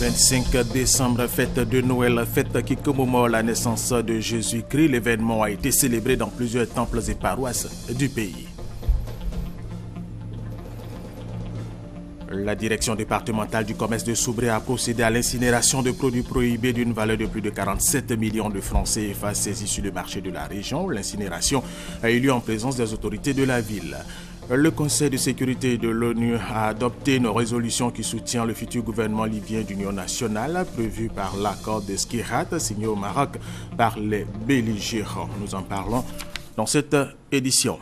25 décembre, fête de Noël, fête qui commémore la naissance de Jésus-Christ. L'événement a été célébré dans plusieurs temples et paroisses du pays. La direction départementale du commerce de Soubré a procédé à l'incinération de produits prohibés d'une valeur de plus de 47 millions de francs CFA saisis sur le marché de la région. L'incinération a eu lieu en présence des autorités de la ville. Le Conseil de sécurité de l'ONU a adopté une résolution qui soutient le futur gouvernement libyen d'union nationale prévu par l'accord de Skirat signé au Maroc par les belligérants. Nous en parlons dans cette édition.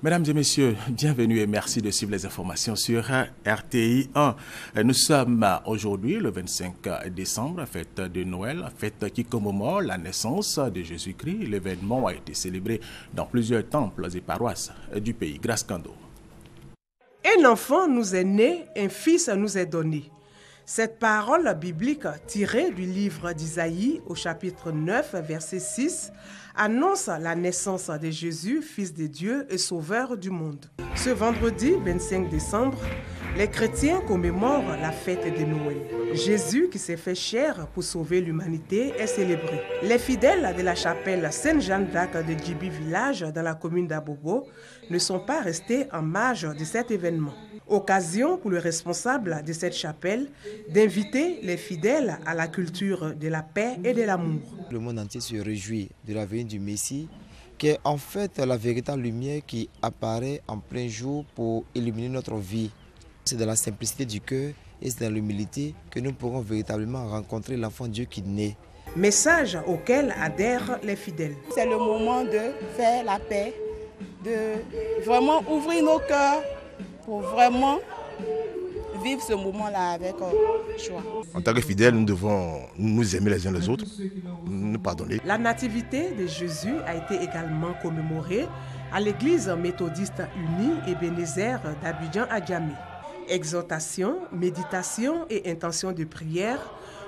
Mesdames et messieurs, bienvenue et merci de suivre les informations sur RTI 1. Nous sommes aujourd'hui le 25 décembre, fête de Noël, fête qui commémore la naissance de Jésus-Christ. L'événement a été célébré dans plusieurs temples et paroisses du pays. Grâce Kando. Un enfant nous est né, un fils nous est donné. Cette parole biblique tirée du livre d'Isaïe au chapitre 9, verset 6, annonce la naissance de Jésus, Fils de Dieu et Sauveur du monde. Ce vendredi 25 décembre, les chrétiens commémorent la fête de Noël. Jésus, qui s'est fait chair pour sauver l'humanité, est célébré. Les fidèles de la chapelle Sainte-Jeanne d'Arc de Djibi Village, dans la commune d'Abobo, ne sont pas restés en marge de cet événement. Occasion pour le responsable de cette chapelle d'inviter les fidèles à la culture de la paix et de l'amour. Le monde entier se réjouit de la venue du Messie, qui est en fait la véritable lumière qui apparaît en plein jour pour illuminer notre vie. C'est dans la simplicité du cœur et c'est dans l'humilité que nous pourrons véritablement rencontrer l'enfant Dieu qui naît. Message auquel adhèrent les fidèles. C'est le moment de faire la paix, de vraiment ouvrir nos cœurs pour vraiment vivre ce moment-là avec joie. En tant que fidèles, nous devons nous aimer les uns les autres, nous pardonner. La nativité de Jésus a été également commémorée à l'église méthodiste unie Ebenezer d'Abidjan à Djamé. Exhortation, méditation et intention de prière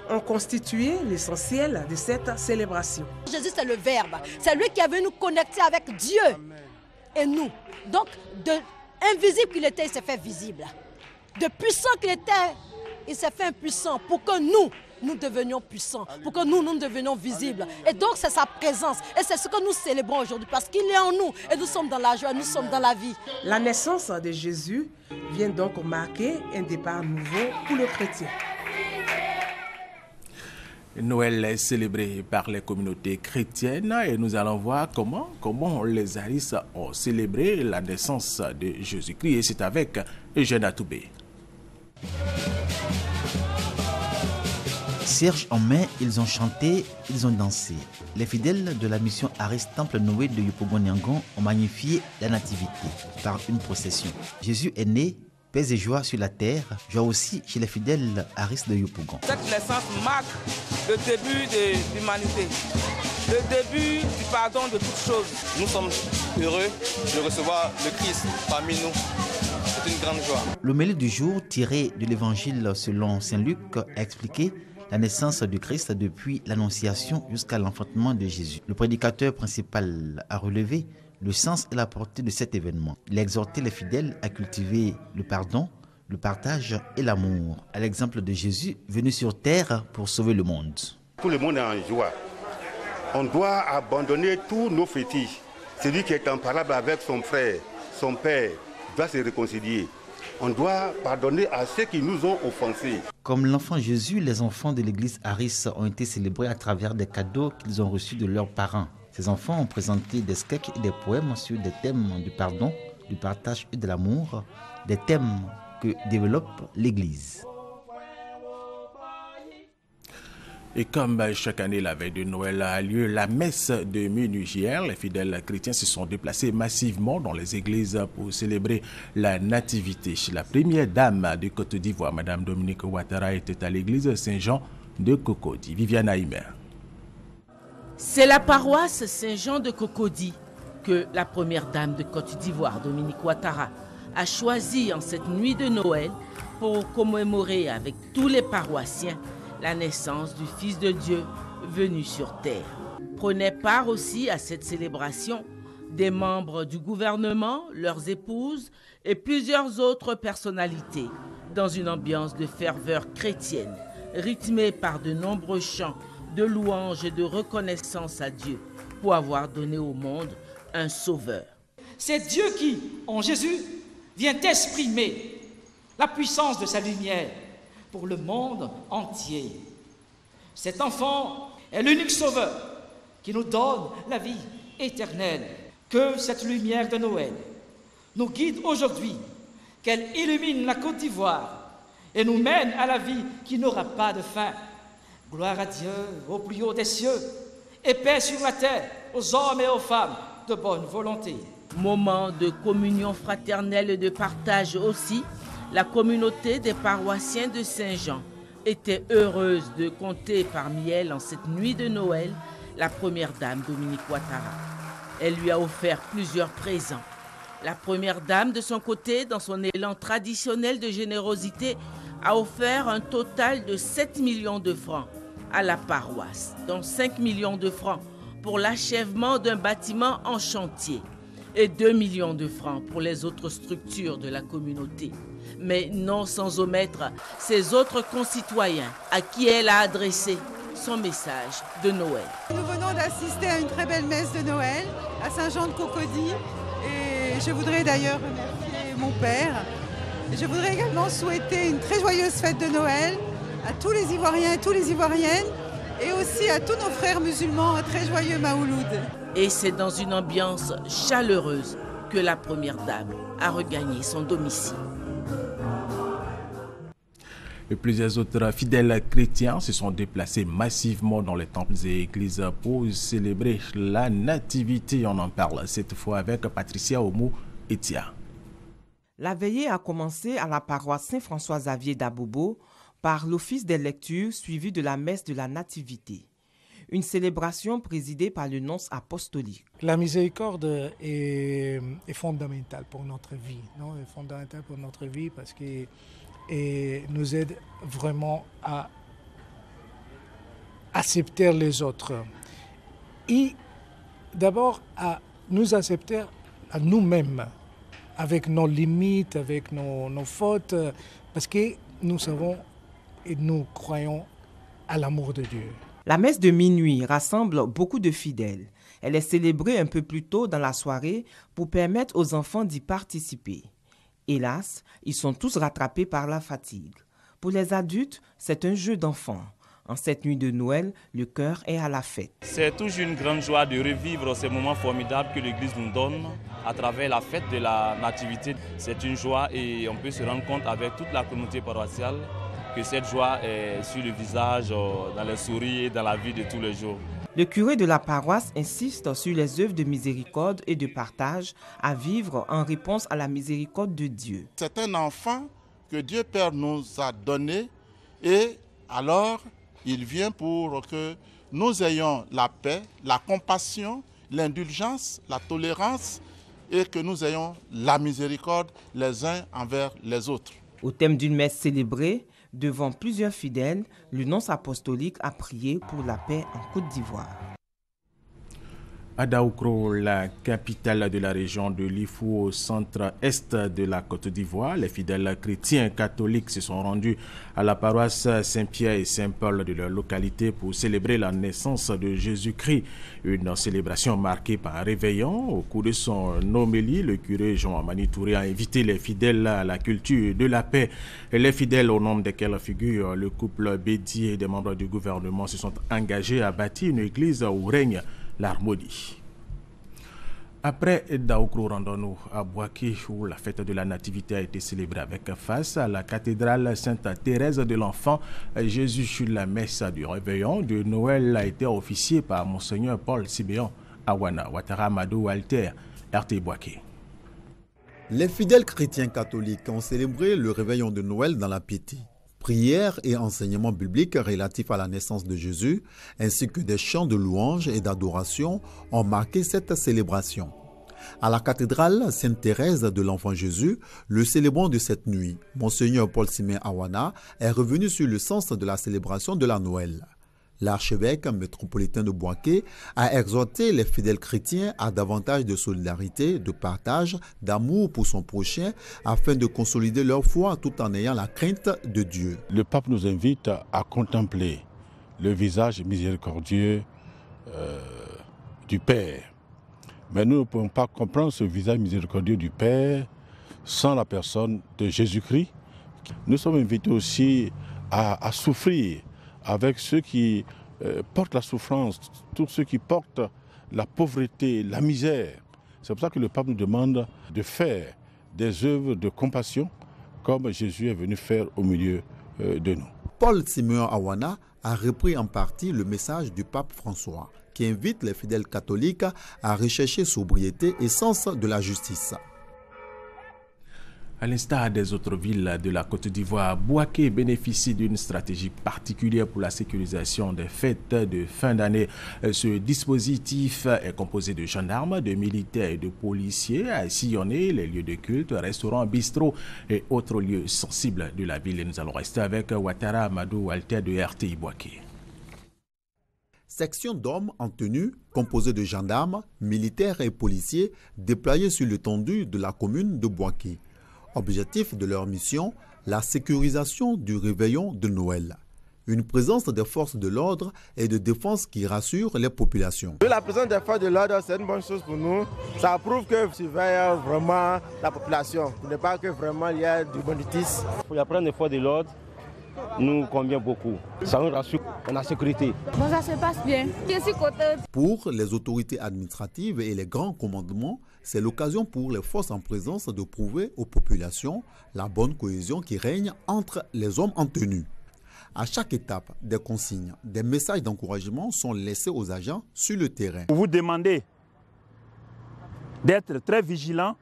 ont constitué l'essentiel de cette célébration. Jésus, c'est le Verbe. C'est lui qui est venu nous connecter avec Dieu et nous. Donc, de invisible qu'il était, il s'est fait visible. De puissant qu'il était, il s'est fait impuissant pour que nous devenions puissants, pour que nous devenions visibles. Et donc, c'est sa présence. Et c'est ce que nous célébrons aujourd'hui, parce qu'il est en nous. Et nous sommes dans la joie, nous sommes dans la vie. La naissance de Jésus vient donc marquer un départ nouveau pour le chrétien. Noël est célébré par les communautés chrétiennes et nous allons voir comment les Aris ont célébré la naissance de Jésus-Christ. Et c'est avec Eugène Atoubé. Cierge en main, ils ont chanté, ils ont dansé. Les fidèles de la mission Aris Temple Noé de Yopougon-Yangon ont magnifié la nativité par une procession. Jésus est né, paix et joie sur la terre, joie aussi chez les fidèles Aris de Yopougon. Cette naissance marque le début de l'humanité, le début du pardon de toutes choses. Nous sommes heureux de recevoir le Christ parmi nous. C'est une grande joie. L'homélie du jour, tiré de l'évangile selon saint Luc, a expliqué la naissance du Christ depuis l'Annonciation jusqu'à l'enfantement de Jésus. Le prédicateur principal a relevé le sens et la portée de cet événement. Il a exhorté les fidèles à cultiver le pardon, le partage et l'amour, à l'exemple de Jésus venu sur terre pour sauver le monde. Tout le monde est en joie. On doit abandonner tous nos fétiches. Celui qui est en parole avec son frère, son père, doit se réconcilier. On doit pardonner à ceux qui nous ont offensés. Comme l'enfant Jésus, les enfants de l'église Aris ont été célébrés à travers des cadeaux qu'ils ont reçus de leurs parents. Ces enfants ont présenté des sketchs et des poèmes sur des thèmes du pardon, du partage et de l'amour, des thèmes que développe l'église. Et comme chaque année, la veille de Noël a lieu la messe de minuit hier, les fidèles chrétiens se sont déplacés massivement dans les églises pour célébrer la nativité. La première dame de Côte d'Ivoire, Mme Dominique Ouattara, était à l'église Saint-Jean de Cocody. Viviane Aïmer. C'est la paroisse Saint-Jean de Cocody que la première dame de Côte d'Ivoire, Dominique Ouattara, a choisi en cette nuit de Noël pour commémorer avec tous les paroissiens la naissance du Fils de Dieu venu sur terre. Prenaient part aussi à cette célébration des membres du gouvernement, leurs épouses et plusieurs autres personnalités dans une ambiance de ferveur chrétienne rythmée par de nombreux chants de louange et de reconnaissance à Dieu pour avoir donné au monde un sauveur. C'est Dieu qui, en Jésus, vient exprimer la puissance de sa lumière pour le monde entier. Cet enfant est l'unique sauveur qui nous donne la vie éternelle. Que cette lumière de Noël nous guide aujourd'hui, qu'elle illumine la Côte d'Ivoire et nous mène à la vie qui n'aura pas de fin. Gloire à Dieu au plus haut des cieux et paix sur la terre aux hommes et aux femmes de bonne volonté. Moment de communion fraternelle et de partage aussi, la communauté des paroissiens de Saint-Jean était heureuse de compter parmi elles en cette nuit de Noël la première dame Dominique Ouattara. Elle lui a offert plusieurs présents. La première dame, de son côté, dans son élan traditionnel de générosité, a offert un total de 7 millions de francs à la paroisse, dont 5 millions de francs pour l'achèvement d'un bâtiment en chantier et 2 millions de francs pour les autres structures de la communauté. Mais non sans omettre ses autres concitoyens à qui elle a adressé son message de Noël. Nous venons d'assister à une très belle messe de Noël à Saint-Jean-de-Cocody et je voudrais d'ailleurs remercier mon père. Je voudrais également souhaiter une très joyeuse fête de Noël à tous les Ivoiriens et toutes les Ivoiriennes et aussi à tous nos frères musulmans un très joyeux Maouloud. Et c'est dans une ambiance chaleureuse que la première dame a regagné son domicile. Et plusieurs autres fidèles chrétiens se sont déplacés massivement dans les temples et églises pour célébrer la nativité. On en parle cette fois avec Patricia Oumou-Etia. La veillée a commencé à la paroisse Saint-François-Xavier d'Abobo par l'office des lectures suivi de la messe de la Nativité. Une célébration présidée par le nonce apostolique. La miséricorde est fondamentale pour notre vie, non? Est fondamentale pour notre vie parce que nous aide vraiment à accepter les autres et d'abord à nous accepter à nous-mêmes avec nos limites, avec nos fautes, parce que nous savons et nous croyons à l'amour de Dieu. La messe de minuit rassemble beaucoup de fidèles. Elle est célébrée un peu plus tôt dans la soirée pour permettre aux enfants d'y participer. Hélas, ils sont tous rattrapés par la fatigue. Pour les adultes, c'est un jeu d'enfant. En cette nuit de Noël, le cœur est à la fête. C'est toujours une grande joie de revivre ces moments formidables que l'Église nous donne à travers la fête de la Nativité. C'est une joie et on peut se rendre compte avec toute la communauté paroissiale que cette joie est sur le visage, dans les sourires et dans la vie de tous les jours. Le curé de la paroisse insiste sur les œuvres de miséricorde et de partage à vivre en réponse à la miséricorde de Dieu. C'est un enfant que Dieu Père nous a donné et alors il vient pour que nous ayons la paix, la compassion, l'indulgence, la tolérance et que nous ayons la miséricorde les uns envers les autres. Au thème d'une messe célébrée, devant plusieurs fidèles, le nonce apostolique a prié pour la paix en Côte d'Ivoire. À Daoukro, la capitale de la région de Lifou, au centre-est de la Côte d'Ivoire, les fidèles chrétiens catholiques se sont rendus à la paroisse Saint-Pierre et Saint-Paul de leur localité pour célébrer la naissance de Jésus-Christ. Une célébration marquée par un réveillon. Au cours de son homélie, le curé Jean-Amani Touré a invité les fidèles à la culture de la paix. Les fidèles, au nombre desquels figure le couple Bédi et des membres du gouvernement, se sont engagés à bâtir une église où règne l'harmonie. Après Daoukro, rendons-nous à Bouaké où la fête de la Nativité a été célébrée avec face à la cathédrale Sainte-Thérèse de l'Enfant Jésus. La messe du réveillon de Noël a été officiée par Monseigneur Paul Siméon Awana Ouattara Madou Walter, RT Bouaké. Les fidèles chrétiens catholiques ont célébré le réveillon de Noël dans la piété. Prières et enseignements bibliques relatifs à la naissance de Jésus, ainsi que des chants de louange et d'adoration ont marqué cette célébration. À la cathédrale Sainte-Thérèse de l'Enfant Jésus, le célébrant de cette nuit, Monseigneur Paul Siméon Awana, est revenu sur le sens de la célébration de la Noël. L'archevêque métropolitain de Bouaké a exhorté les fidèles chrétiens à davantage de solidarité, de partage, d'amour pour son prochain, afin de consolider leur foi tout en ayant la crainte de Dieu. Le pape nous invite à contempler le visage miséricordieux du Père. Mais nous ne pouvons pas comprendre ce visage miséricordieux du Père sans la personne de Jésus-Christ. Nous sommes invités aussi à souffrir avec ceux qui portent la souffrance, tous ceux qui portent la pauvreté, la misère. C'est pour ça que le pape nous demande de faire des œuvres de compassion comme Jésus est venu faire au milieu de nous. Paul Simeon Awana a repris en partie le message du pape François, qui invite les fidèles catholiques à rechercher sobriété et sens de la justice. À l'instar des autres villes de la Côte d'Ivoire, Bouaké bénéficie d'une stratégie particulière pour la sécurisation des fêtes de fin d'année. Ce dispositif est composé de gendarmes, de militaires et de policiers à sillonner les lieux de culte, restaurants, bistrots et autres lieux sensibles de la ville. Et nous allons rester avec Ouattara Amadou Walter de RTI Bouaké. Section d'hommes en tenue, composée de gendarmes, militaires et policiers déployés sur l'étendue de la commune de Bouaké. Objectif de leur mission, la sécurisation du réveillon de Noël. Une présence des forces de l'ordre et de défense qui rassure les populations. La présence des forces de l'ordre, c'est une bonne chose pour nous. Ça prouve que vous surveillez vraiment la population. Il n'est pas que vraiment il y a du banditisme. Pour la présence des forces de l'ordre nous convient beaucoup. Ça nous rassure en la sécurité. Bon, ça se passe bien. Pour les autorités administratives et les grands commandements, c'est l'occasion pour les forces en présence de prouver aux populations la bonne cohésion qui règne entre les hommes en tenue. À chaque étape, des consignes, des messages d'encouragement sont laissés aux agents sur le terrain. Vous demandez d'être très vigilants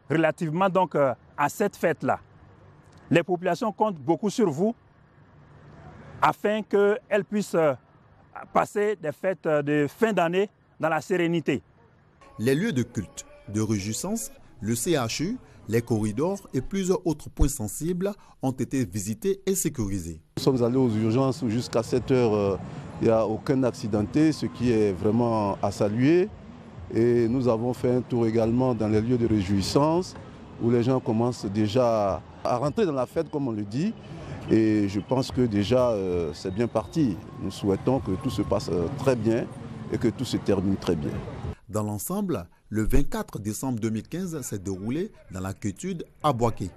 relativement donc à cette fête-là. Les populations comptent beaucoup sur vous afin qu'elles puissent passer des fêtes de fin d'année dans la sérénité. Les lieux de culte, de réjouissance, le CHU, les corridors et plusieurs autres points sensibles ont été visités et sécurisés. Nous sommes allés aux urgences où jusqu'à 7 heures, il n'y a aucun accidenté, ce qui est vraiment à saluer. Et nous avons fait un tour également dans les lieux de réjouissance où les gens commencent déjà à rentrer dans la fête, comme on le dit. Et je pense que déjà c'est bien parti. Nous souhaitons que tout se passe très bien et que tout se termine très bien. Dans l'ensemble, le 24 décembre 2015 s'est déroulé dans la quiétude à Bouaké.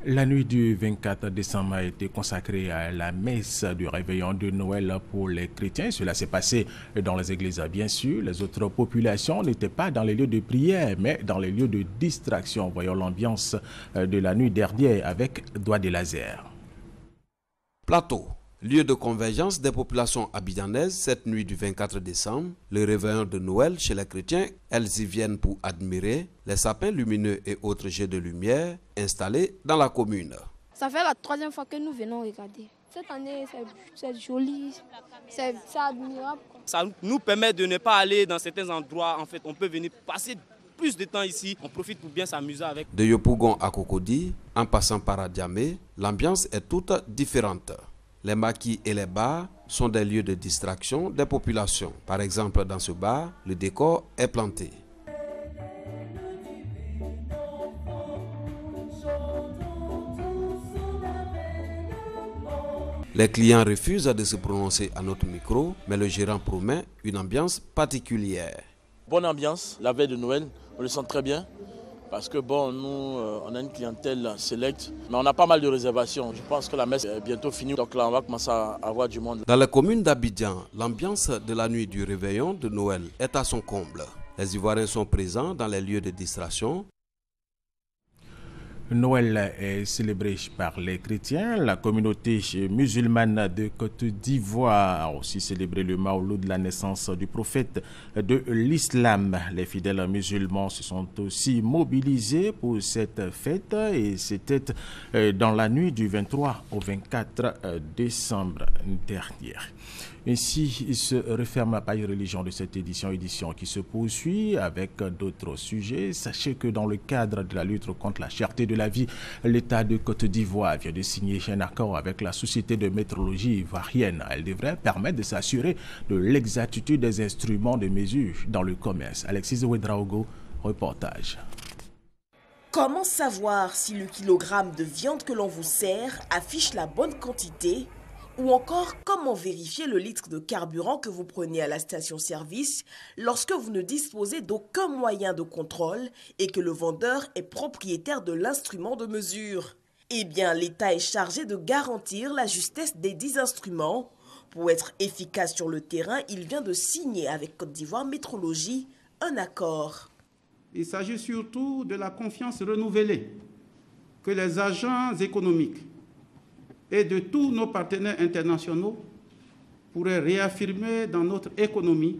La nuit du 24 décembre a été consacrée à la messe du réveillon de Noël pour les chrétiens. Cela s'est passé dans les églises, bien sûr. Les autres populations n'étaient pas dans les lieux de prière, mais dans les lieux de distraction. Voyons l'ambiance de la nuit dernière avec Doigt des Lasers. Plateau, lieu de convergence des populations abidjanaises cette nuit du 24 décembre, le réveillon de Noël chez les chrétiens, elles y viennent pour admirer les sapins lumineux et autres jets de lumière installés dans la commune. Ça fait la 3e fois que nous venons regarder. Cette année, c'est joli, c'est admirable. Ça nous permet de ne pas aller dans certains endroits. En fait, on peut venir passer plus de temps ici. On profite pour bien s'amuser avec. De Yopougon à Cocody, en passant par Adiamé, l'ambiance est toute différente. Les maquis et les bars sont des lieux de distraction des populations. Par exemple, dans ce bar, le décor est planté. Les clients refusent de se prononcer à notre micro, mais le gérant promet une ambiance particulière. Bonne ambiance, la veille de Noël, on le sent très bien. Parce que bon, nous, on a une clientèle sélecte, mais on a pas mal de réservations. Je pense que la messe est bientôt finie, donc là, on va commencer à avoir du monde. Dans la commune d'Abidjan, l'ambiance de la nuit du réveillon de Noël est à son comble. Les Ivoiriens sont présents dans les lieux de distraction. Noël est célébré par les chrétiens. La communauté musulmane de Côte d'Ivoire a aussi célébré le Maouloud de la naissance du prophète de l'islam. Les fidèles musulmans se sont aussi mobilisés pour cette fête et c'était dans la nuit du 23 au 24 décembre dernier. Ainsi, il se referme la page religion de cette édition qui se poursuit avec d'autres sujets. Sachez que dans le cadre de la lutte contre la cherté de la la vie, l'État de Côte d'Ivoire vient de signer un accord avec la Société de métrologie ivoirienne. Elle devrait permettre de s'assurer de l'exactitude des instruments de mesure dans le commerce. Alexis Ouedraogo, reportage. Comment savoir si le kilogramme de viande que l'on vous sert affiche la bonne quantité? Ou encore, comment vérifier le litre de carburant que vous prenez à la station-service lorsque vous ne disposez d'aucun moyen de contrôle et que le vendeur est propriétaire de l'instrument de mesure? Eh bien, l'État est chargé de garantir la justesse des 10 instruments. Pour être efficace sur le terrain, il vient de signer avec Côte d'Ivoire Métrologie un accord. Il s'agit surtout de la confiance renouvelée que les agents économiques et de tous nos partenaires internationaux pourraient réaffirmer dans notre économie,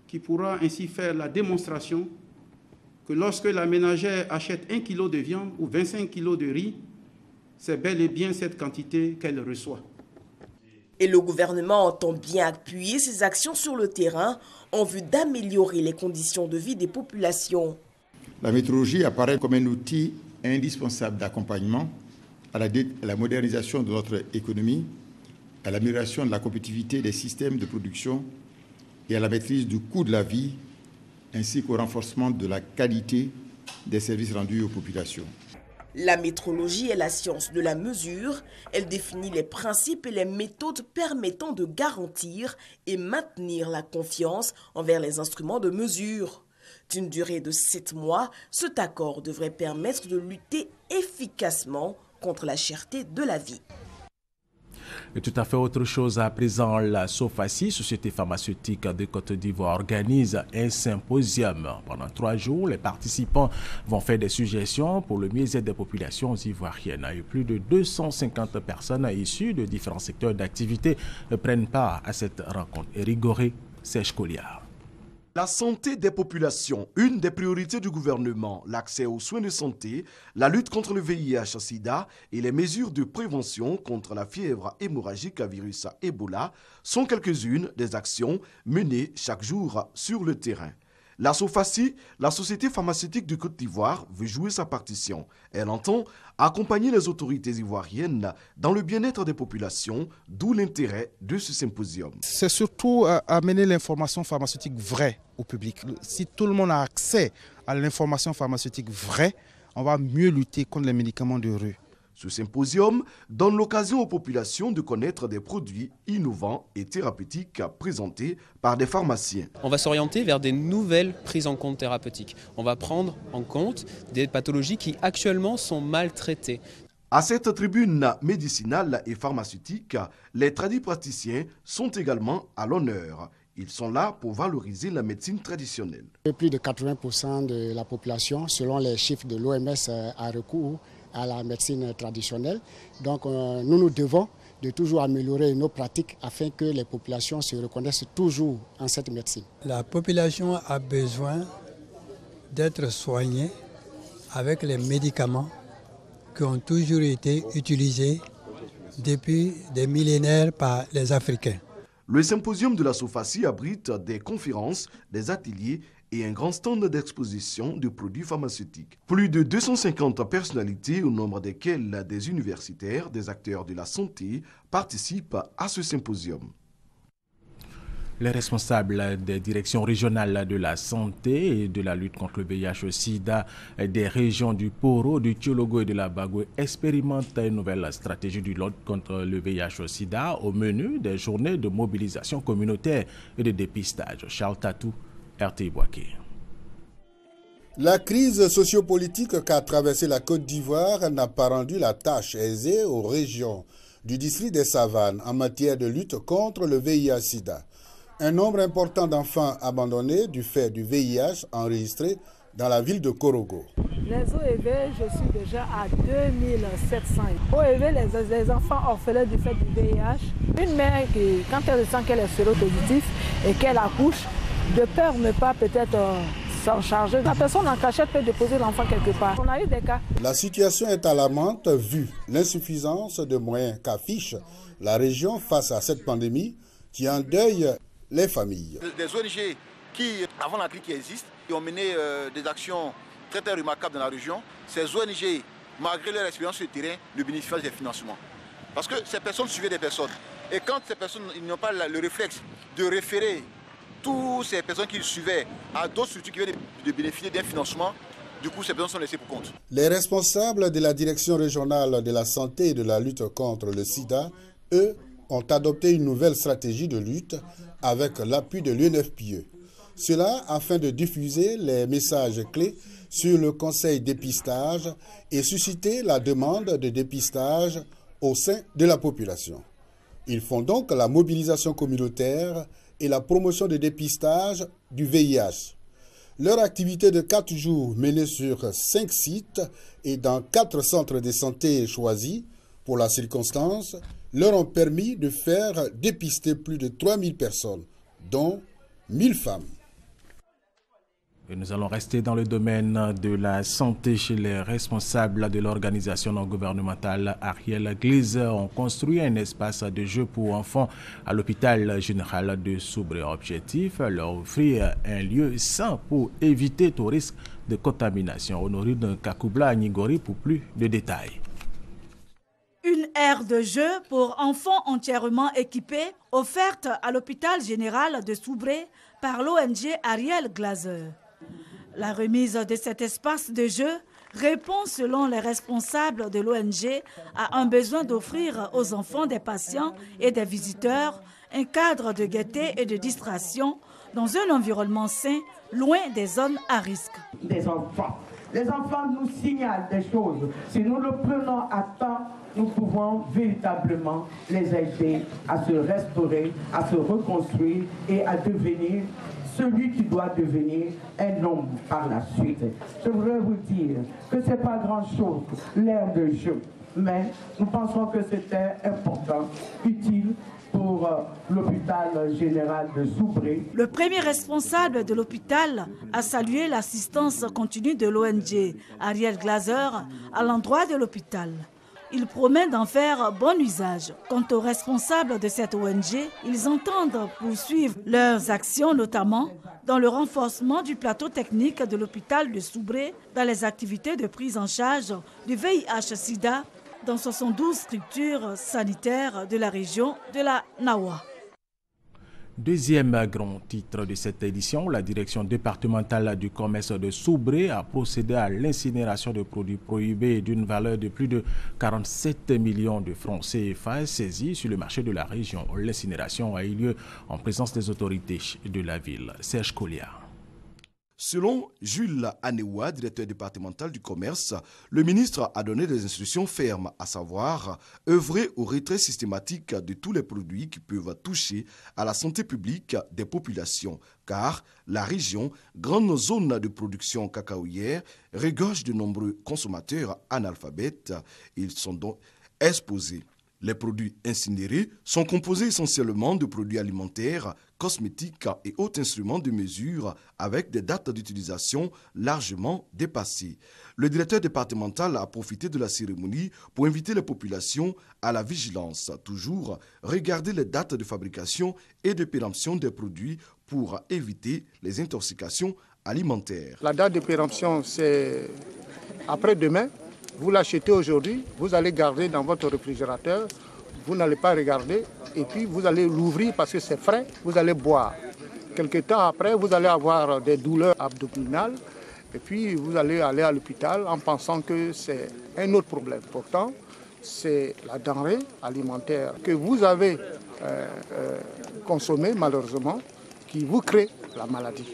qui pourra ainsi faire la démonstration que lorsque la ménagère achète 1 kg de viande ou 25 kg de riz, c'est bel et bien cette quantité qu'elle reçoit. Et le gouvernement entend bien appuyer ses actions sur le terrain en vue d'améliorer les conditions de vie des populations. La métrologie apparaît comme un outil indispensable d'accompagnement à la modernisation de notre économie, à l'amélioration de la compétitivité des systèmes de production et à la maîtrise du coût de la vie, ainsi qu'au renforcement de la qualité des services rendus aux populations. La métrologie est la science de la mesure. Elle définit les principes et les méthodes permettant de garantir et maintenir la confiance envers les instruments de mesure. D'une durée de 7 mois, cet accord devrait permettre de lutter efficacement contre la cherté de la vie. Et tout à fait autre chose à présent, la SOFACI, Société pharmaceutique de Côte d'Ivoire, organise un symposium. Pendant 3 jours, les participants vont faire des suggestions pour le mieux-être des populations ivoiriennes. Et plus de 250 personnes issues de différents secteurs d'activité prennent part à cette rencontre. Éric Goré, Serge Colliard. La santé des populations, une des priorités du gouvernement, l'accès aux soins de santé, la lutte contre le VIH-Sida et les mesures de prévention contre la fièvre hémorragique à virus Ebola sont quelques-unes des actions menées chaque jour sur le terrain. La SOFACI, la Société pharmaceutique de Côte d'Ivoire, veut jouer sa partition. Elle entend accompagner les autorités ivoiriennes dans le bien-être des populations, d'où l'intérêt de ce symposium. C'est surtout amener l'information pharmaceutique vraie au public. Si tout le monde a accès à l'information pharmaceutique vraie, on va mieux lutter contre les médicaments de rue. Ce symposium donne l'occasion aux populations de connaître des produits innovants et thérapeutiques présentés par des pharmaciens. On va s'orienter vers des nouvelles prises en compte thérapeutiques. On va prendre en compte des pathologies qui actuellement sont mal traitées. À cette tribune médicinale et pharmaceutique, les tradipraticiens sont également à l'honneur. Ils sont là pour valoriser la médecine traditionnelle. Plus de 80% de la population, selon les chiffres de l'OMS, a recours à la médecine traditionnelle. Donc nous devons de toujours améliorer nos pratiques afin que les populations se reconnaissent toujours en cette médecine. La population a besoin d'être soignée avec les médicaments qui ont toujours été utilisés depuis des millénaires par les Africains. Le symposium de la SOFACI abrite des conférences, des ateliers et un grand stand d'exposition de produits pharmaceutiques. Plus de 250 personnalités, au nombre desquelles des universitaires, des acteurs de la santé, participent à ce symposium. Les responsables des directions régionales de la santé et de la lutte contre le VIH-Sida des régions du Poro, du Tiologo et de la Bagoué expérimentent une nouvelle stratégie du lutte contre le VIH-Sida au menu des journées de mobilisation communautaire et de dépistage. Charles Tatou, RT Boaké. La crise sociopolitique qu'a traversé la Côte d'Ivoire n'a pas rendu la tâche aisée aux régions du district des Savanes en matière de lutte contre le VIH-Sida. Un nombre important d'enfants abandonnés du fait du VIH enregistré dans la ville de Korogo. Les OEV, je suis déjà à 2700. OEV, les enfants orphelins du fait du VIH. Une mère qui, quand elle sent qu'elle est séropositive et qu'elle accouche, de peur ne pas peut-être s'en charger, la personne en cachette peut déposer l'enfant quelque part. On a eu des cas. La situation est alarmante vu l'insuffisance de moyens qu'affiche la région face à cette pandémie qui endeuille les familles. Des ONG qui, avant la crise qui existe, ont mené des actions très remarquables dans la région. Ces ONG malgré leur expérience sur le terrain, ne bénéficient pas des financements. Parce que ces personnes suivaient des personnes. Et quand ces personnes n'ont pas le réflexe de référer toutes ces personnes qu'ils suivaient à d'autres structures qui viennent de bénéficier d'un financement, du coup, ces personnes sont laissées pour compte. Les responsables de la Direction régionale de la santé et de la lutte contre le sida, eux, ont adopté une nouvelle stratégie de lutte avec l'appui de l'UNFPE. Cela afin de diffuser les messages clés sur le conseil dépistage et susciter la demande de dépistage au sein de la population. Ils font donc la mobilisation communautaire et la promotion de dépistage du VIH. Leur activité de 4 jours menée sur 5 sites et dans 4 centres de santé choisis pour la circonstance leur ont permis de faire dépister plus de 3000 personnes, dont 1000 femmes. Et nous allons rester dans le domaine de la santé chez les responsables de l'organisation non gouvernementale Ariel Glise ont construit un espace de jeu pour enfants à l'hôpital général de Soubré. Objectif, leur offrir un lieu sain pour éviter tout risque de contamination. Honorine Kakoubla Nigori pour plus de détails. Une aire de jeu pour enfants entièrement équipée offerte à l'hôpital général de Soubré par l'ONG Ariel Glise. La remise de cet espace de jeu répond, selon les responsables de l'ONG, à un besoin d'offrir aux enfants des patients et des visiteurs un cadre de gaieté et de distraction dans un environnement sain, loin des zones à risque. Des enfants. Les enfants nous signalent des choses. Si nous le prenons à temps, nous pouvons véritablement les aider à se restaurer, à se reconstruire et à devenir celui qui doit devenir un homme par la suite. Je voudrais vous dire que ce n'est pas grand-chose, l'aire de jeu, mais nous pensons que c'était important, utile pour l'hôpital général de Soubré. Le premier responsable de l'hôpital a salué l'assistance continue de l'ONG Ariel Glise à l'endroit de l'hôpital. Il promet d'en faire bon usage. Quant aux responsables de cette ONG, ils entendent poursuivre leurs actions, notamment dans le renforcement du plateau technique de l'hôpital de Soubré, dans les activités de prise en charge du VIH-Sida dans 72 structures sanitaires de la région de la Nawa. Deuxième grand titre de cette édition, la direction départementale du commerce de Soubré a procédé à l'incinération de produits prohibés d'une valeur de plus de 47 millions de francs CFA saisis sur le marché de la région. L'incinération a eu lieu en présence des autorités de la ville. Serge Colliard. Selon Jules Anewa, directeur départemental du commerce, le ministre a donné des instructions fermes, à savoir œuvrer au retrait systématique de tous les produits qui peuvent toucher à la santé publique des populations, car la région, grande zone de production cacaoyère, regorge de nombreux consommateurs analphabètes. Ils sont donc exposés. Les produits incinérés sont composés essentiellement de produits alimentaires, cosmétiques et autres instruments de mesure avec des dates d'utilisation largement dépassées. Le directeur départemental a profité de la cérémonie pour inviter les populations à la vigilance. Toujours regarder les dates de fabrication et de péremption des produits pour éviter les intoxications alimentaires. La date de péremption, c'est après-demain. Vous l'achetez aujourd'hui, vous allez garder dans votre réfrigérateur, vous n'allez pas regarder et puis vous allez l'ouvrir parce que c'est frais, vous allez boire. Quelque temps après, vous allez avoir des douleurs abdominales et puis vous allez aller à l'hôpital en pensant que c'est un autre problème. Pourtant, c'est la denrée alimentaire que vous avez consommée malheureusement qui vous crée la maladie.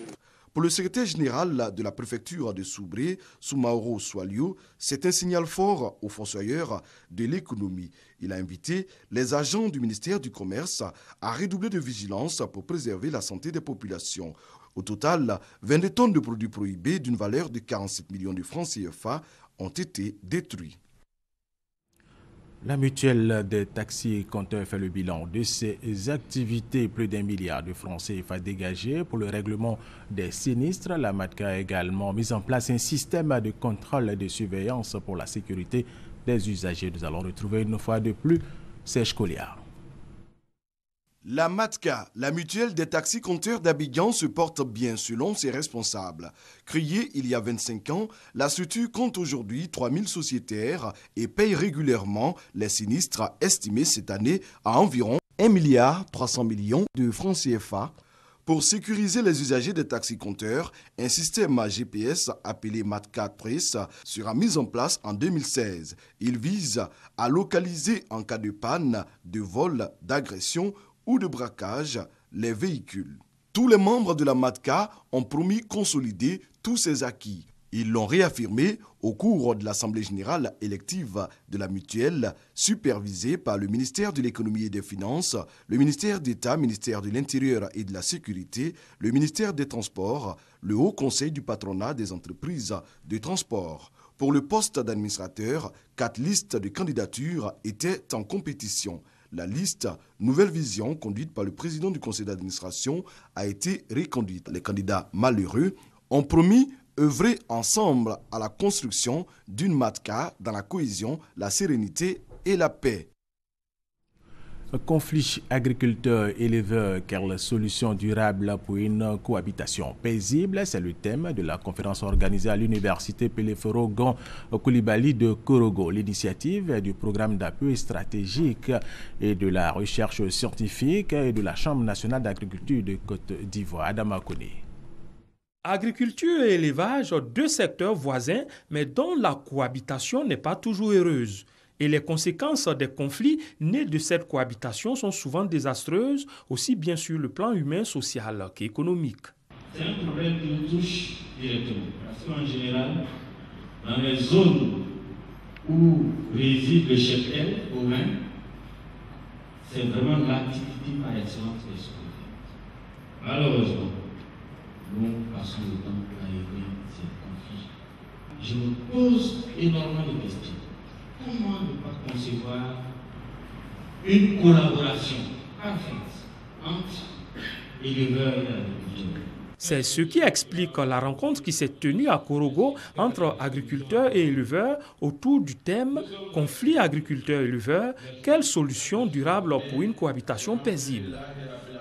Pour le secrétaire général de la préfecture de Soubré, Soumaoro Soalio, c'est un signal fort aux fossoyeurs de l'économie. Il a invité les agents du ministère du Commerce à redoubler de vigilance pour préserver la santé des populations. Au total, 22 tonnes de produits prohibés d'une valeur de 47 millions de francs CFA ont été détruits. La mutuelle des taxis compteurs fait le bilan de ses activités. Plus d'1 milliard de francs CFA dégagés pour le règlement des sinistres. La MATCA a également mis en place un système de contrôle et de surveillance pour la sécurité des usagers. Nous allons retrouver une fois de plus Serge Colliard. La MATCA, la mutuelle des taxis-compteurs d'Abidjan, se porte bien selon ses responsables. Créée il y a 25 ans, la structure compte aujourd'hui 3000 sociétaires et paye régulièrement les sinistres estimés cette année à environ 1,3 milliard de francs CFA. Pour sécuriser les usagers des taxis-compteurs, un système GPS appelé MATCA Trace sera mis en place en 2016. Il vise à localiser en cas de panne, de vol, d'agression ou de braquage les véhicules. Tous les membres de la MATCA ont promis consolider tous ces acquis. Ils l'ont réaffirmé au cours de l'Assemblée générale élective de la mutuelle, supervisée par le ministère de l'Économie et des Finances, le ministère d'État, ministère de l'Intérieur et de la Sécurité, le ministère des Transports, le Haut Conseil du patronat des entreprises de transport. Pour le poste d'administrateur, 4 listes de candidatures étaient en compétition. La liste Nouvelle Vision, conduite par le président du conseil d'administration, a été reconduite. Les candidats malheureux ont promis œuvrer ensemble à la construction d'une MATCA dans la cohésion, la sérénité et la paix. Conflit agriculteurs-éleveurs, quelle solution durable pour une cohabitation paisible? C'est le thème de la conférence organisée à l'université Peleforo-Gon Koulibaly de Korogo. L'initiative du programme d'appui stratégique et de la recherche scientifique et de la Chambre nationale d'agriculture de Côte d'Ivoire. Adama Kone. Agriculture et élevage, 2 secteurs voisins, mais dont la cohabitation n'est pas toujours heureuse. Et les conséquences des conflits nés de cette cohabitation sont souvent désastreuses, aussi bien sur le plan humain, social qu'économique. C'est un problème qui nous touche directement. Parce qu'en général, dans les zones où réside le cheptel, au Rhin, c'est vraiment l'activité par excellence des choses. Malheureusement, nous passons le temps à régler ces conflits. Je me pose énormément de questions. Comment ne pas concevoir une collaboration parfaite entre éleveurs et agriculteurs? C'est ce qui explique la rencontre qui s'est tenue à Korogo entre agriculteurs et éleveurs autour du thème « Conflit agriculteurs-éleveurs, quelle solution durable pour une cohabitation paisible ?»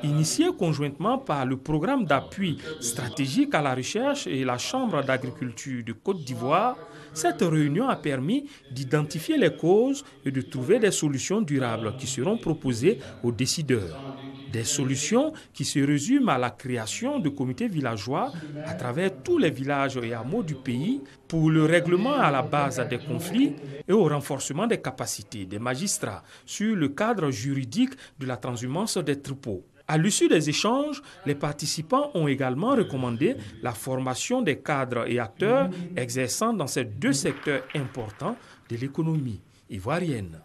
Initié conjointement par le programme d'appui stratégique à la recherche et la Chambre d'agriculture de Côte d'Ivoire, cette réunion a permis d'identifier les causes et de trouver des solutions durables qui seront proposées aux décideurs. Des solutions qui se résument à la création de comités villageois à travers tous les villages et hameaux du pays pour le règlement à la base des conflits et au renforcement des capacités des magistrats sur le cadre juridique de la transhumance des troupeaux. À l'issue des échanges, les participants ont également recommandé la formation des cadres et acteurs exerçant dans ces 2 secteurs importants de l'économie ivoirienne.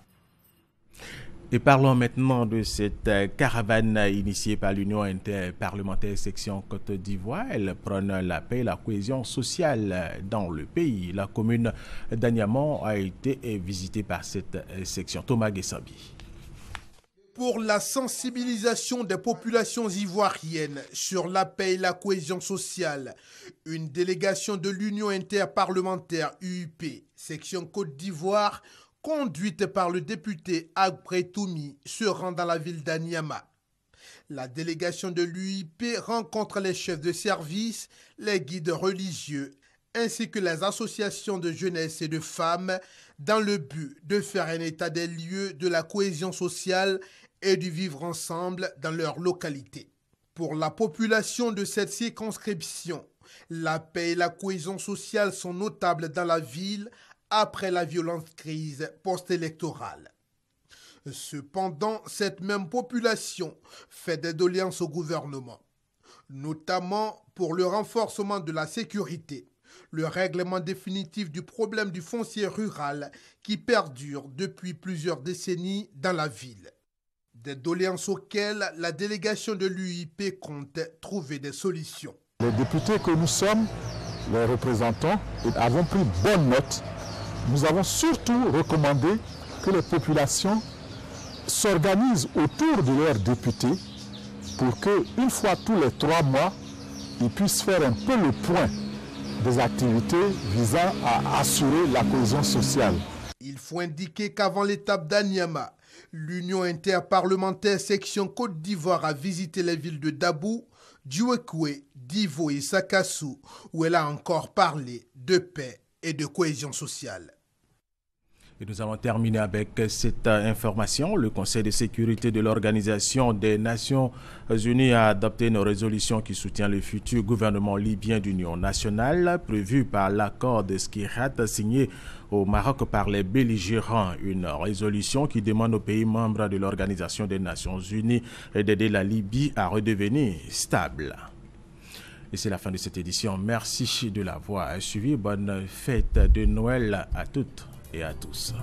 Et parlons maintenant de cette caravane initiée par l'Union interparlementaire section Côte d'Ivoire. Elle prône la paix et la cohésion sociale dans le pays. La commune d'Aniamon a été visitée par cette section. Thomas Gessambi. Pour la sensibilisation des populations ivoiriennes sur la paix et la cohésion sociale, une délégation de l'Union interparlementaire UIP, section Côte d'Ivoire, conduite par le député Agbré Toumi, se rend dans la ville d'Aniama. La délégation de l'UIP rencontre les chefs de service, les guides religieux, ainsi que les associations de jeunesse et de femmes, dans le but de faire un état des lieux de la cohésion sociale et du vivre ensemble dans leur localité. Pour la population de cette circonscription, la paix et la cohésion sociale sont notables dans la ville après la violente crise post-électorale. Cependant, cette même population fait des doléances au gouvernement, notamment pour le renforcement de la sécurité, le règlement définitif du problème du foncier rural qui perdure depuis plusieurs décennies dans la ville. Des doléances auxquelles la délégation de l'UIP compte trouver des solutions. Les députés que nous sommes, les représentants, avons pris bonne note. Nous avons surtout recommandé que les populations s'organisent autour de leurs députés pour qu'une fois tous les 3 mois, ils puissent faire un peu le point des activités visant à assurer la cohésion sociale. Il faut indiquer qu'avant l'étape d'Aniama, L'Union interparlementaire section Côte d'Ivoire a visité les villes de Dabou, Djouekoué, Divo et Sakassou, où elle a encore parlé de paix et de cohésion sociale. Et nous allons terminer avec cette information. Le Conseil de sécurité de l'Organisation des Nations Unies a adopté une résolution qui soutient le futur gouvernement libyen d'union nationale, prévu par l'accord de Skirat signé au Maroc par les belligérants. Une résolution qui demande aux pays membres de l'Organisation des Nations Unies d'aider la Libye à redevenir stable. Et c'est la fin de cette édition. Merci de l'avoir suivi. Bonne fête de Noël à toutes et à tous.